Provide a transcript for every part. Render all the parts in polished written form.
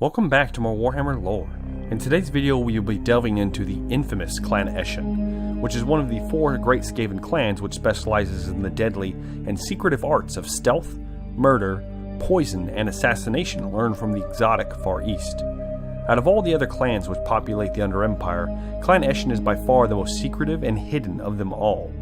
Welcome back to more Warhammer lore. In today's video we will be delving into the infamous Clan Eshin, which is one of the 4 great Skaven clans which specializes in the deadly and secretive arts of stealth, murder, poison, and assassination learned from the exotic Far East. Out of all the other clans which populate the Under Empire, Clan Eshin is by far the most secretive and hidden of them all.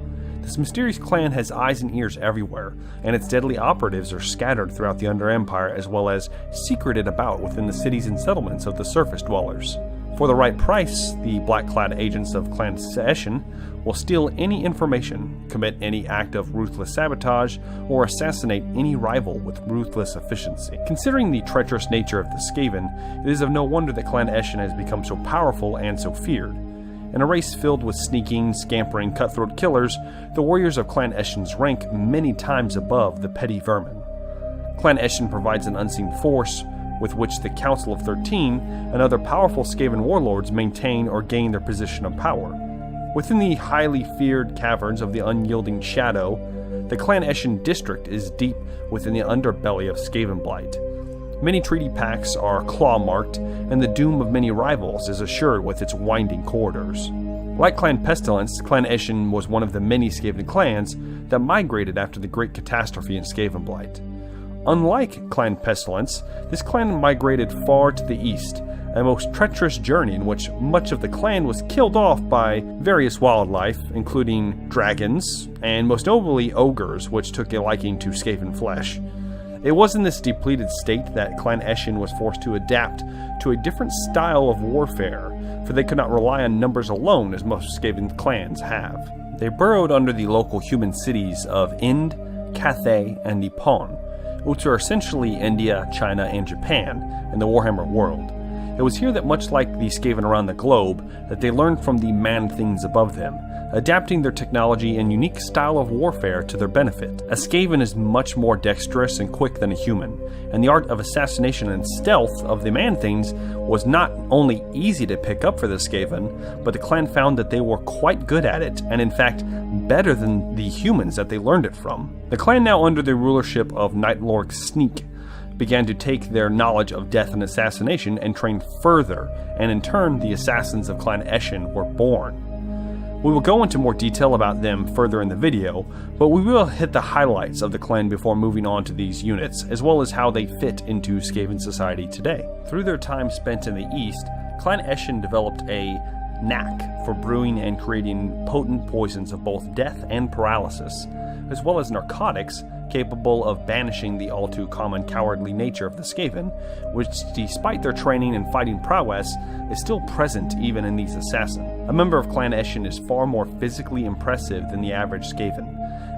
This mysterious clan has eyes and ears everywhere, and its deadly operatives are scattered throughout the Under Empire as well as secreted about within the cities and settlements of the surface dwellers. For the right price, the black-clad agents of Clan Eshin will steal any information, commit any act of ruthless sabotage, or assassinate any rival with ruthless efficiency. Considering the treacherous nature of the Skaven, it is of no wonder that Clan Eshin has become so powerful and so feared. In a race filled with sneaking, scampering, cutthroat killers, the warriors of Clan Eshin's rank many times above the petty vermin. Clan Eshin provides an unseen force with which the Council of 13 and other powerful Skaven warlords maintain or gain their position of power. Within the highly feared caverns of the Unyielding Shadow, the Clan Eshin district is deep within the underbelly of Skaven Blight. Many treaty pacts are claw-marked, and the doom of many rivals is assured with its winding corridors. Like Clan Pestilence, Clan Eshin was one of the many Skaven clans that migrated after the Great Catastrophe in Skaven Blight. Unlike Clan Pestilence, this clan migrated far to the east, a most treacherous journey in which much of the clan was killed off by various wildlife, including dragons, and most notably ogres, which took a liking to Skaven flesh. It was in this depleted state that Clan Eshin was forced to adapt to a different style of warfare, for they could not rely on numbers alone as most Skaven clans have. They burrowed under the local human cities of Ind, Cathay, and Nippon, which are essentially India, China, and Japan in the Warhammer world. It was here that, much like the Skaven around the globe, that they learned from the man-things above them, adapting their technology and unique style of warfare to their benefit. A Skaven is much more dexterous and quick than a human, and the art of assassination and stealth of the man-things was not only easy to pick up for the Skaven, but the clan found that they were quite good at it, and in fact, better than the humans that they learned it from. The clan, now under the rulership of Nightlord Sneak, began to take their knowledge of death and assassination and train further, and in turn the assassins of Clan Eshin were born. We will go into more detail about them further in the video, but we will hit the highlights of the clan before moving on to these units, as well as how they fit into Skaven society today. Through their time spent in the East, Clan Eshin developed a knack for brewing and creating potent poisons of both death and paralysis, as well as narcotics capable of banishing the all-too-common cowardly nature of the Skaven, which, despite their training and fighting prowess, is still present even in these assassins. A member of Clan Eshin is far more physically impressive than the average Skaven,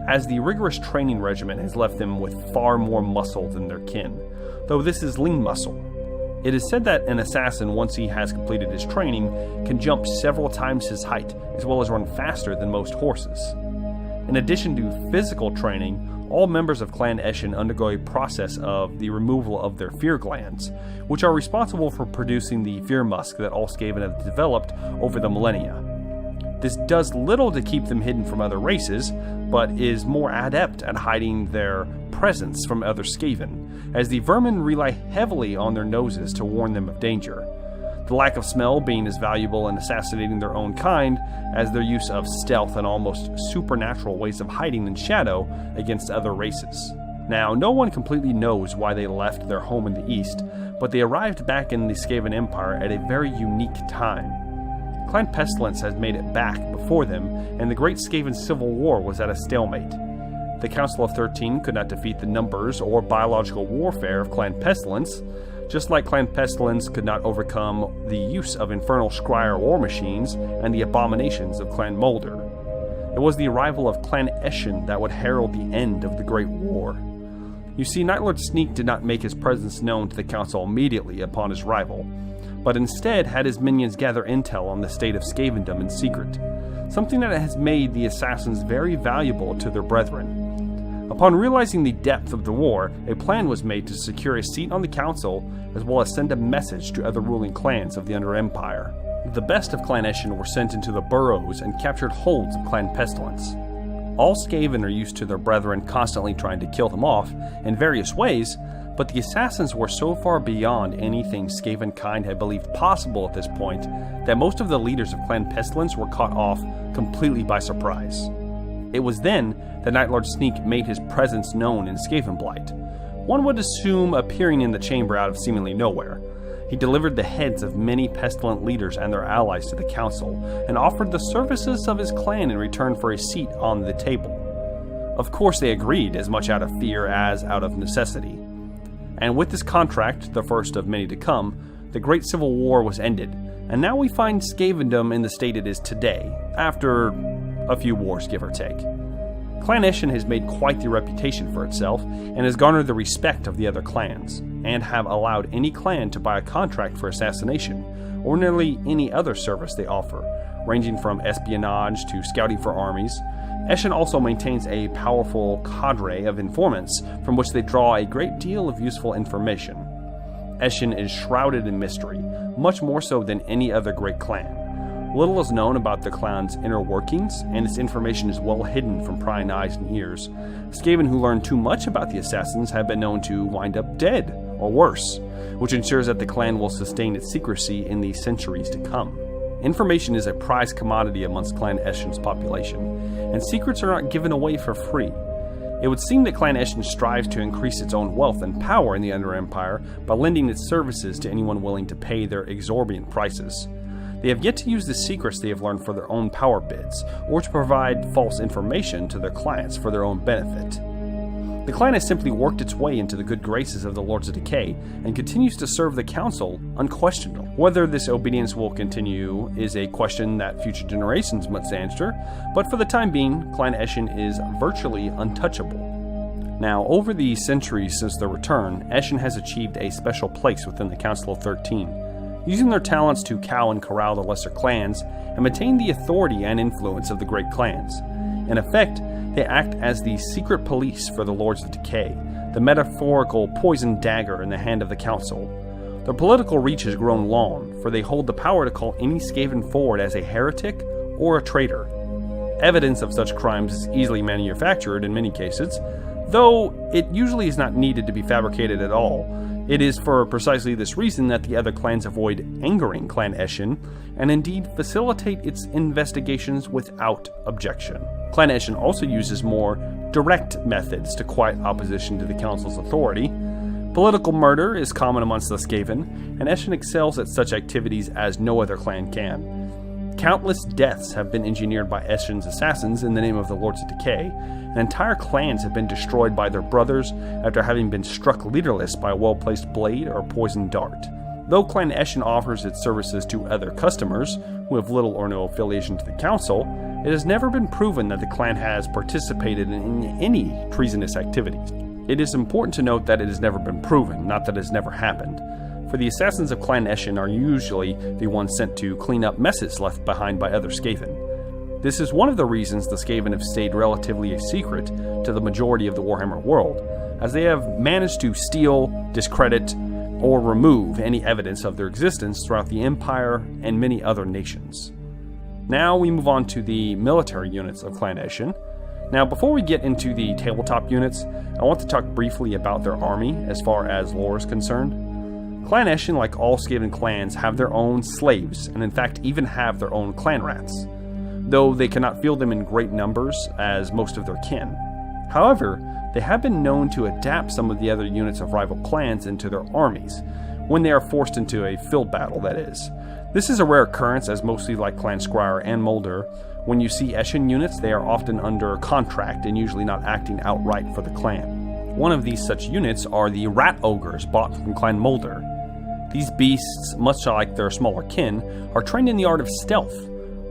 as the rigorous training regimen has left them with far more muscle than their kin, though this is lean muscle. It is said that an assassin, once he has completed his training, can jump several times his height, as well as run faster than most horses. In addition to physical training, all members of Clan Eshin undergo a process of the removal of their fear glands, which are responsible for producing the fear musk that all Skaven have developed over the millennia. This does little to keep them hidden from other races, but is more adept at hiding their presence from other Skaven, as the vermin rely heavily on their noses to warn them of danger. The lack of smell being as valuable in assassinating their own kind as their use of stealth and almost supernatural ways of hiding in shadow against other races. Now, no one completely knows why they left their home in the East, but they arrived back in the Skaven Empire at a very unique time. Clan Pestilence has made it back before them, and the Great Skaven Civil War was at a stalemate. The Council of 13 could not defeat the numbers or biological warfare of Clan Pestilence, just like Clan Pestilence could not overcome the use of infernal scryer war machines and the abominations of Clan Moulder. It was the arrival of Clan Eshin that would herald the end of the Great War. You see, Nightlord Sneak did not make his presence known to the Council immediately upon his arrival, but instead had his minions gather intel on the state of Skavendom in secret, something that has made the assassins very valuable to their brethren. Upon realizing the depth of the war, a plan was made to secure a seat on the council, as well as send a message to other ruling clans of the Under Empire. The best of Clan Eshin were sent into the burrows and captured holds of Clan Pestilence. All Skaven are used to their brethren constantly trying to kill them off in various ways, but the assassins were so far beyond anything Skaven kind had believed possible at this point that most of the leaders of Clan Pestilence were caught off completely by surprise. It was then that Nightlord Sneak made his presence known in Skavenblight. One would assume appearing in the chamber out of seemingly nowhere. He delivered the heads of many pestilent leaders and their allies to the council, and offered the services of his clan in return for a seat on the table. Of course they agreed, as much out of fear as out of necessity. And with this contract, the first of many to come, the Great Civil War was ended, and now we find Skavendom in the state it is today, after a few wars give or take. Clan Eshin has made quite the reputation for itself, and has garnered the respect of the other clans, and have allowed any clan to buy a contract for assassination, or nearly any other service they offer, ranging from espionage to scouting for armies. Eshin also maintains a powerful cadre of informants from which they draw a great deal of useful information. Eshin is shrouded in mystery, much more so than any other great clan. Little is known about the clan's inner workings, and its information is well hidden from prying eyes and ears. Skaven who learn too much about the assassins have been known to wind up dead, or worse, which ensures that the clan will sustain its secrecy in the centuries to come. Information is a prized commodity amongst Clan Eshin's population, and secrets are not given away for free. It would seem that Clan Eshin strives to increase its own wealth and power in the Under Empire by lending its services to anyone willing to pay their exorbitant prices. They have yet to use the secrets they have learned for their own power bids, or to provide false information to their clients for their own benefit. The clan has simply worked its way into the good graces of the Lords of Decay, and continues to serve the Council unquestionable. Whether this obedience will continue is a question that future generations must answer, but for the time being, Clan Eshin is virtually untouchable. Now, over the centuries since their return, Eshin has achieved a special place within the Council of 13, using their talents to cow and corral the lesser clans, and maintain the authority and influence of the great clans. In effect, they act as the secret police for the Lords of Decay, the metaphorical poison dagger in the hand of the Council. Their political reach has grown long, for they hold the power to call any Skaven forward as a heretic or a traitor. Evidence of such crimes is easily manufactured in many cases, though it usually is not needed to be fabricated at all. It is for precisely this reason that the other clans avoid angering Clan Eshin, and indeed facilitate its investigations without objection. Clan Eshin also uses more direct methods to quiet opposition to the Council's authority. Political murder is common amongst the Skaven, and Eshin excels at such activities as no other clan can. Countless deaths have been engineered by Eshin's assassins in the name of the Lords of Decay, and entire clans have been destroyed by their brothers after having been struck leaderless by a well-placed blade or poisoned dart. Though Clan Eshin offers its services to other customers, who have little or no affiliation to the Council, it has never been proven that the clan has participated in any treasonous activities. It is important to note that it has never been proven, not that it has never happened, for the assassins of Clan Eshin are usually the ones sent to clean up messes left behind by other Skaven. This is one of the reasons the Skaven have stayed relatively a secret to the majority of the Warhammer world, as they have managed to steal, discredit, or remove any evidence of their existence throughout the Empire and many other nations. Now we move on to the military units of Clan Eshin. Now before we get into the tabletop units, I want to talk briefly about their army as far as lore is concerned. Clan Eshin, like all Skaven clans, have their own slaves, and in fact even have their own clan rats, though they cannot field them in great numbers as most of their kin. However, they have been known to adapt some of the other units of rival clans into their armies, when they are forced into a field battle, that is. This is a rare occurrence, as mostly like Clan Scryer and Mulder, when you see Eshin units, they are often under contract and usually not acting outright for the clan. One of these such units are the Rat Ogres bought from Clan Mulder. These beasts, much like their smaller kin, are trained in the art of stealth.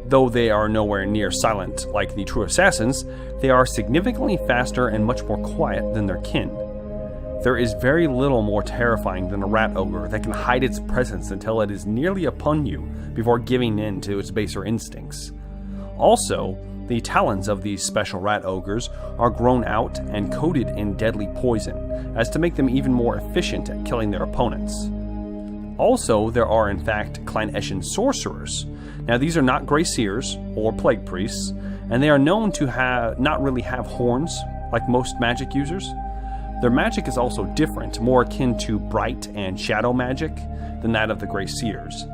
Though they are nowhere near silent like the true assassins, they are significantly faster and much more quiet than their kin. There is very little more terrifying than a rat ogre that can hide its presence until it is nearly upon you before giving in to its baser instincts. Also, the talons of these special rat ogres are grown out and coated in deadly poison, as to make them even more efficient at killing their opponents. Also, there are in fact Clan Eshin Sorcerers. Now these are not Grey Seers or Plague Priests, and they are known to not really have horns like most magic users, Their magic is also different, more akin to bright and shadow magic than that of the Grey Seers.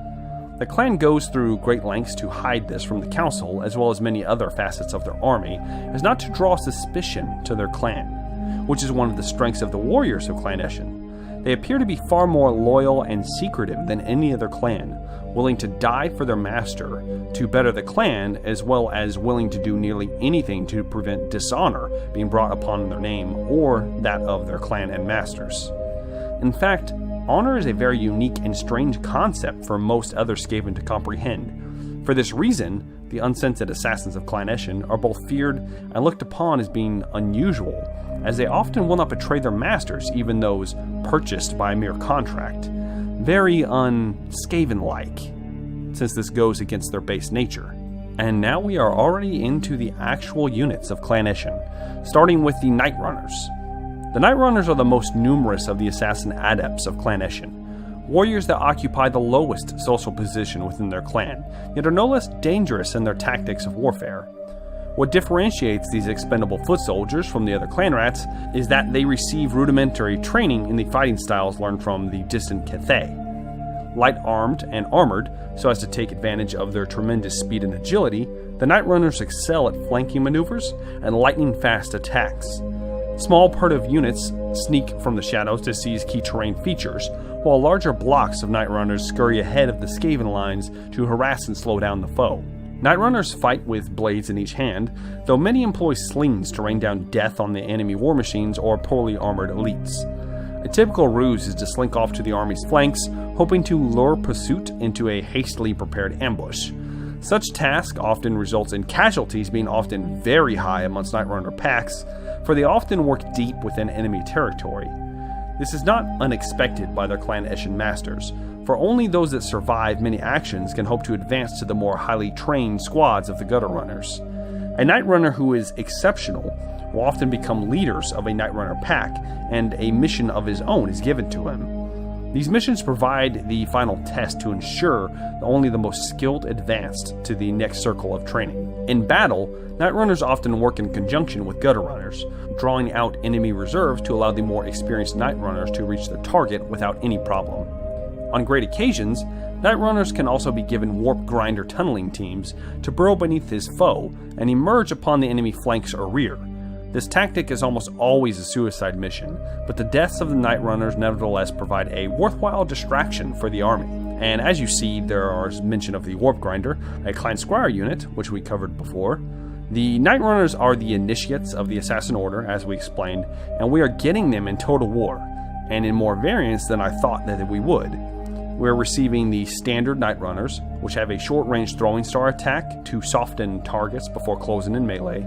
The clan goes through great lengths to hide this from the council, as well as many other facets of their army, as not to draw suspicion to their clan, which is one of the strengths of the warriors of Clan Eshin. They appear to be far more loyal and secretive than any other clan, willing to die for their master to better the clan, as well as willing to do nearly anything to prevent dishonor being brought upon their name or that of their clan and masters. In fact, honor is a very unique and strange concept for most other Skaven to comprehend. For this reason, the unscented assassins of Clan Eshin are both feared and looked upon as being unusual, as they often will not betray their masters, even those purchased by a mere contract. Very un-Skaven-like, since this goes against their base nature. And now we are already into the actual units of Clan Eshin, starting with the Nightrunners. The Nightrunners are the most numerous of the assassin adepts of Clan Eshin, warriors that occupy the lowest social position within their clan, yet are no less dangerous in their tactics of warfare. What differentiates these expendable foot soldiers from the other clan rats is that they receive rudimentary training in the fighting styles learned from the distant Cathay. Light-armed and armored, so as to take advantage of their tremendous speed and agility, the Nightrunners excel at flanking maneuvers and lightning-fast attacks. Small part-of units sneak from the shadows to seize key terrain features, while larger blocks of Nightrunners scurry ahead of the Skaven lines to harass and slow down the foe. Nightrunners fight with blades in each hand, though many employ slings to rain down death on the enemy war machines or poorly armored elites. A typical ruse is to slink off to the army's flanks, hoping to lure pursuit into a hastily prepared ambush. Such task often results in casualties being often very high amongst Nightrunner packs, for they often work deep within enemy territory. This is not unexpected by their Clan Eshin masters, for only those that survive many actions can hope to advance to the more highly trained squads of the Gutter Runners. A Nightrunner who is exceptional will often become leaders of a Nightrunner pack, and a mission of his own is given to him. These missions provide the final test to ensure that only the most skilled advance to the next circle of training. In battle, Nightrunners often work in conjunction with Gutter Runners, drawing out enemy reserves to allow the more experienced Nightrunners to reach their target without any problem. On great occasions, Nightrunners can also be given warp grinder tunneling teams to burrow beneath his foe and emerge upon the enemy flanks or rear. This tactic is almost always a suicide mission, but the deaths of the Nightrunners nevertheless provide a worthwhile distraction for the army. And as you see, there is mention of the Warp Grinder, a Clan Squire unit, which we covered before. The Nightrunners are the initiates of the Assassin Order, as we explained, and we are getting them in Total War, and in more variants than I thought that we would. We're receiving the standard Nightrunners, which have a short-range throwing star attack to soften targets before closing in melee,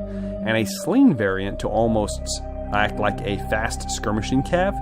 and a sling variant to almost act like a fast skirmishing cav,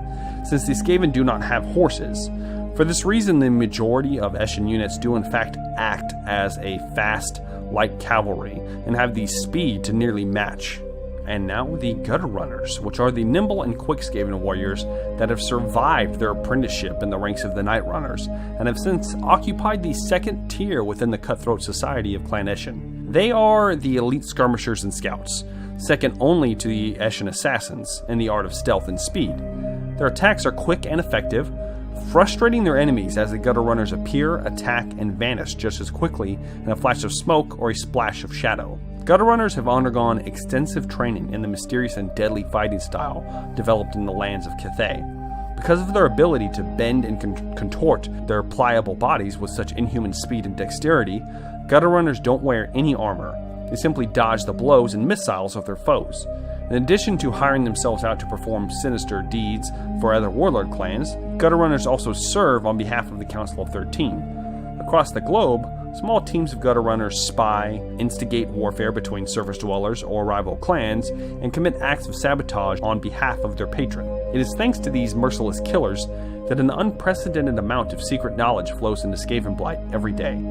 since the Skaven do not have horses. For this reason, the majority of Eshin units do in fact act as a fast, light cavalry, and have the speed to nearly match. And now the Gutter Runners, which are the nimble and quick Skaven warriors that have survived their apprenticeship in the ranks of the Nightrunners, and have since occupied the second tier within the cutthroat society of Clan Eshin. They are the elite skirmishers and scouts, second only to the Eshin assassins in the art of stealth and speed. Their attacks are quick and effective, frustrating their enemies as the Gutter Runners appear, attack, and vanish just as quickly in a flash of smoke or a splash of shadow. Gutter Runners have undergone extensive training in the mysterious and deadly fighting style developed in the lands of Cathay. Because of their ability to bend and contort their pliable bodies with such inhuman speed and dexterity, Gutter Runners don't wear any armor. They simply dodge the blows and missiles of their foes. In addition to hiring themselves out to perform sinister deeds for other warlord clans, Gutter Runners also serve on behalf of the Council of 13. Across the globe, small teams of Gutter Runners spy, instigate warfare between surface dwellers or rival clans, and commit acts of sabotage on behalf of their patron. It is thanks to these merciless killers that an unprecedented amount of secret knowledge flows into Skavenblight every day.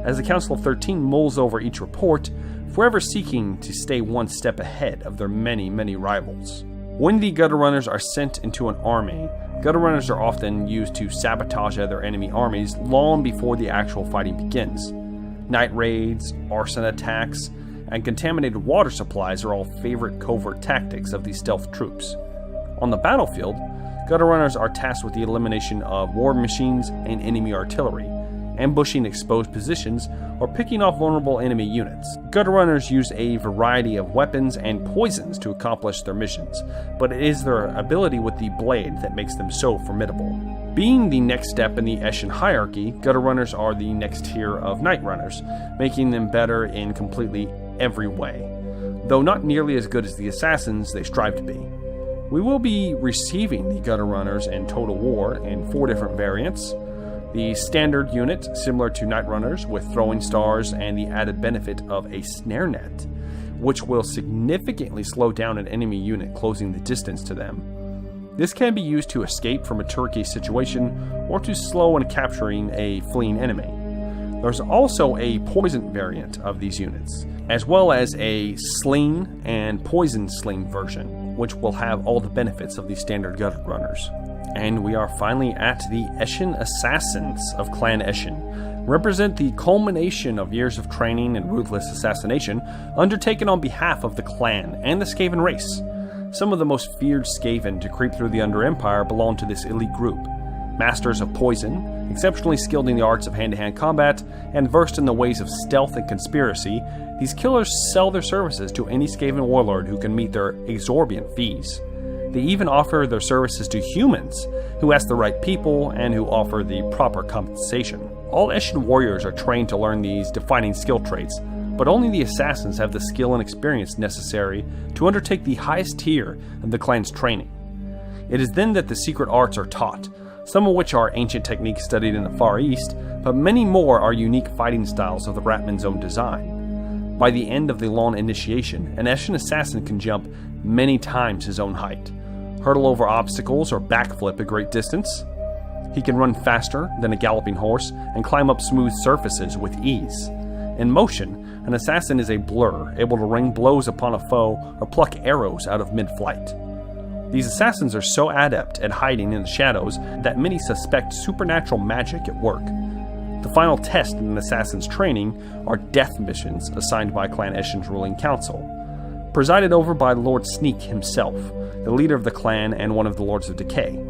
As the Council of 13 mulls over each report, forever seeking to stay one step ahead of their many, many rivals. When the Gutter Runners are sent into an army, Gutter Runners are often used to sabotage other enemy armies long before the actual fighting begins. Night raids, arson attacks, and contaminated water supplies are all favorite covert tactics of these stealth troops. On the battlefield, gutter runners are tasked with the elimination of war machines and enemy artillery, ambushing exposed positions, or picking off vulnerable enemy units. Gutter runners use a variety of weapons and poisons to accomplish their missions, but it is their ability with the blade that makes them so formidable. Being the next step in the Eshin hierarchy, gutter runners are the next tier of Nightrunners, making them better in completely every way, though not nearly as good as the assassins they strive to be. We will be receiving the gutter runners in Total War in 4 different variants. The standard unit, similar to Nightrunners, with throwing stars and the added benefit of a snare net, which will significantly slow down an enemy unit closing the distance to them. This can be used to escape from a turnkey situation or to slow and capturing a fleeing enemy. There's also a poison variant of these units, as well as a sling and poison sling version, which will have all the benefits of the standard gutter runners. And we are finally at the Eshin Assassins of Clan Eshin, represent the culmination of years of training and ruthless assassination undertaken on behalf of the clan and the Skaven race. Some of the most feared Skaven to creep through the Under Empire belong to this elite group. Masters of poison, exceptionally skilled in the arts of hand-to-hand combat, and versed in the ways of stealth and conspiracy, these killers sell their services to any Skaven warlord who can meet their exorbitant fees. They even offer their services to humans, who ask the right people and who offer the proper compensation. All Eshin warriors are trained to learn these defining skill traits, but only the assassins have the skill and experience necessary to undertake the highest tier of the clan's training. It is then that the secret arts are taught, some of which are ancient techniques studied in the Far East, but many more are unique fighting styles of the Ratman's own design. By the end of the long initiation, an Eshin assassin can jump many times his own height, hurdle over obstacles or backflip a great distance. He can run faster than a galloping horse and climb up smooth surfaces with ease. In motion, an assassin is a blur, able to rain blows upon a foe or pluck arrows out of mid-flight. These assassins are so adept at hiding in the shadows that many suspect supernatural magic at work. The final test in an assassin's training are death missions assigned by Clan Eshin's ruling council, presided over by Lord Sneak himself, the leader of the clan and one of the Lords of Decay.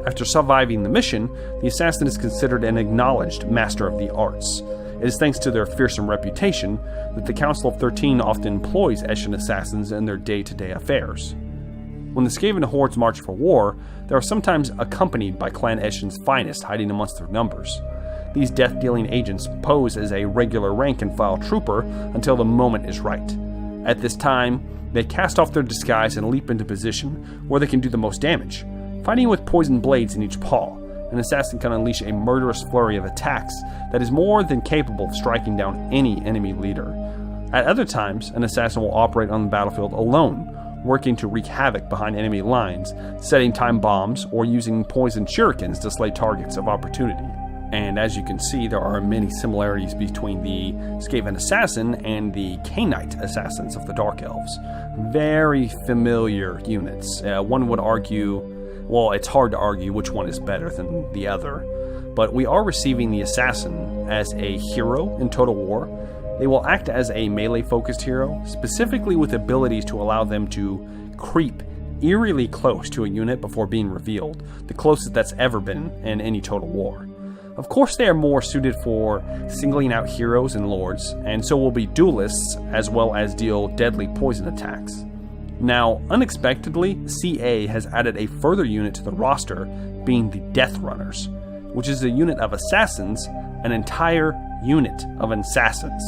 After surviving the mission, the assassin is considered an acknowledged master of the arts. It is thanks to their fearsome reputation that the Council of 13 often employs Eshin assassins in their day-to-day affairs. When the Skaven hordes march for war, they are sometimes accompanied by Clan Eshin's finest hiding amongst their numbers. These death-dealing agents pose as a regular rank-and-file trooper until the moment is right. At this time, they cast off their disguise and leap into position where they can do the most damage. Fighting with poison blades in each paw, an assassin can unleash a murderous flurry of attacks that is more than capable of striking down any enemy leader. At other times, an assassin will operate on the battlefield alone, working to wreak havoc behind enemy lines, setting time bombs, or using poison shurikens to slay targets of opportunity. And as you can see, there are many similarities between the Skaven assassin and the Cainite assassins of the Dark Elves. Very familiar units. One would argue, well, it's hard to argue which one is better than the other, but we are receiving the assassin as a hero in Total War. They will act as a melee-focused hero, specifically with abilities to allow them to creep eerily close to a unit before being revealed, the closest that's ever been in any Total War. Of course, they are more suited for singling out heroes and lords, and so will be duelists as well as deal deadly poison attacks. Now, unexpectedly, CA has added a further unit to the roster, being the Death Runners, which is a unit of assassins, an entire unit of assassins,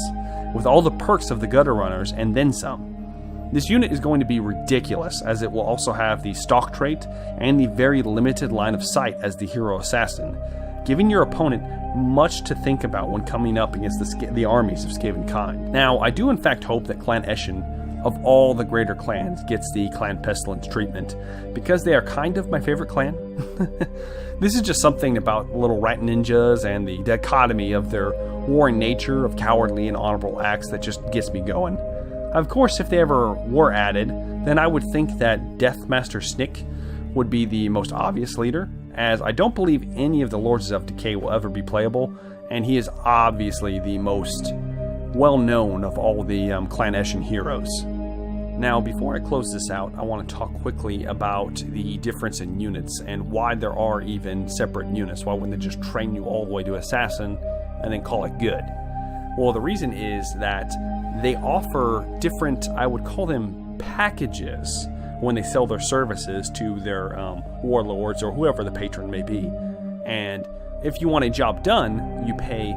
with all the perks of the Gutter Runners and then some. This unit is going to be ridiculous, as it will also have the Stalk trait and the very limited line of sight as the hero assassin, giving your opponent much to think about when coming up against the armies of Skaven kind. Now, I do in fact hope that Clan Eshin, of all the greater clans, gets the Clan Pestilence treatment, because they are kind of my favorite clan. This is just something about little rat ninjas and the dichotomy of their warring nature of cowardly and honorable acts that just gets me going. Of course, if they ever were added, then I would think that Deathmaster Snick would be the most obvious leader, as I don't believe any of the Lords of Decay will ever be playable, and he is obviously the most well-known of all the Clan Eshin heroes. Now, before I close this out, I want to talk quickly about the difference in units and why there are even separate units. Why wouldn't they just train you all the way to Assassin and then call it good? Well, the reason is that they offer different, I would call them packages, when they sell their services to their warlords or whoever the patron may be. And if you want a job done, you pay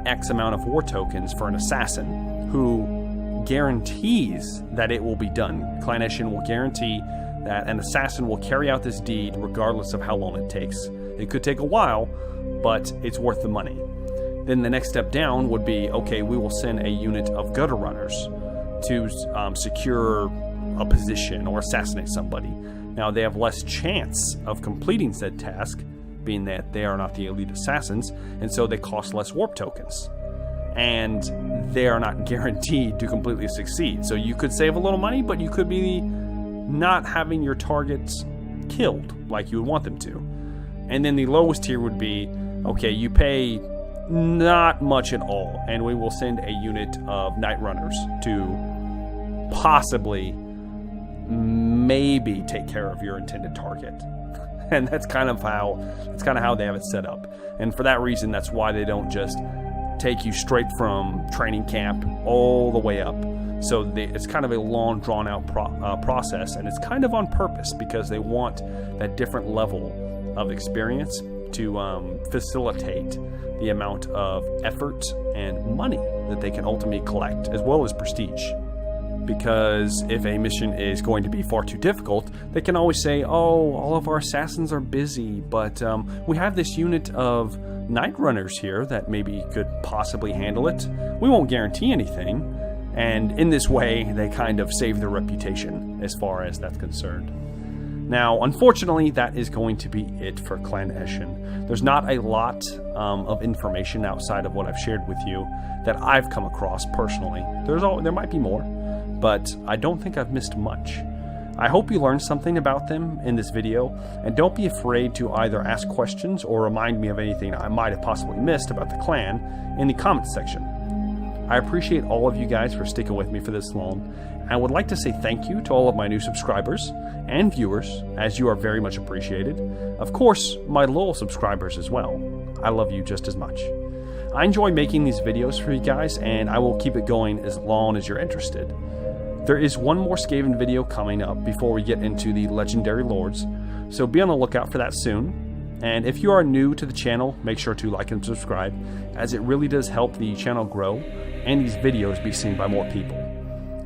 X amount of war tokens for an assassin who guarantees that it will be done. Clannish will guarantee that an assassin will carry out this deed regardless of how long it takes. It could take a while, but it's worth the money. Then the next step down would be, okay, we will send a unit of gutter runners to secure a position or assassinate somebody. Now, they have less chance of completing said task, being that they are not the elite assassins, and so they cost less warp tokens. And they are not guaranteed to completely succeed. So you could save a little money, but you could be not having your targets killed like you would want them to. And then the lowest tier would be, okay, you pay not much at all, and we will send a unit of Nightrunners to possibly maybe take care of your intended target. And that's kind of how they have it set up. And for that reason, that's why they don't just take you straight from training camp all the way up. So it's kind of a long, drawn-out process, and it's kind of on purpose because they want that different level of experience to facilitate the amount of effort and money that they can ultimately collect, as well as prestige. Because if a mission is going to be far too difficult, they can always say, oh, all of our assassins are busy, but we have this unit of Nightrunners here that maybe could possibly handle it. We won't guarantee anything. And in this way, they kind of save their reputation as far as that's concerned. Now, unfortunately, that is going to be it for Clan Eshin. There's not a lot of information outside of what I've shared with you that I've come across personally. There might be more, but I don't think I've missed much. I hope you learned something about them in this video, and don't be afraid to either ask questions or remind me of anything I might have possibly missed about the clan in the comments section. I appreciate all of you guys for sticking with me for this long. I would like to say thank you to all of my new subscribers and viewers, as you are very much appreciated. Of course, my loyal subscribers as well. I love you just as much. I enjoy making these videos for you guys, and I will keep it going as long as you're interested. There is one more Skaven video coming up before we get into the Legendary Lords, so be on the lookout for that soon. And if you are new to the channel, make sure to like and subscribe, as it really does help the channel grow and these videos be seen by more people.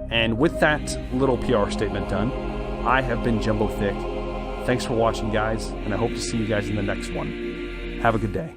And with that little PR statement done, I have been Jumbo Thick. Thanks for watching, guys, and I hope to see you guys in the next one. Have a good day.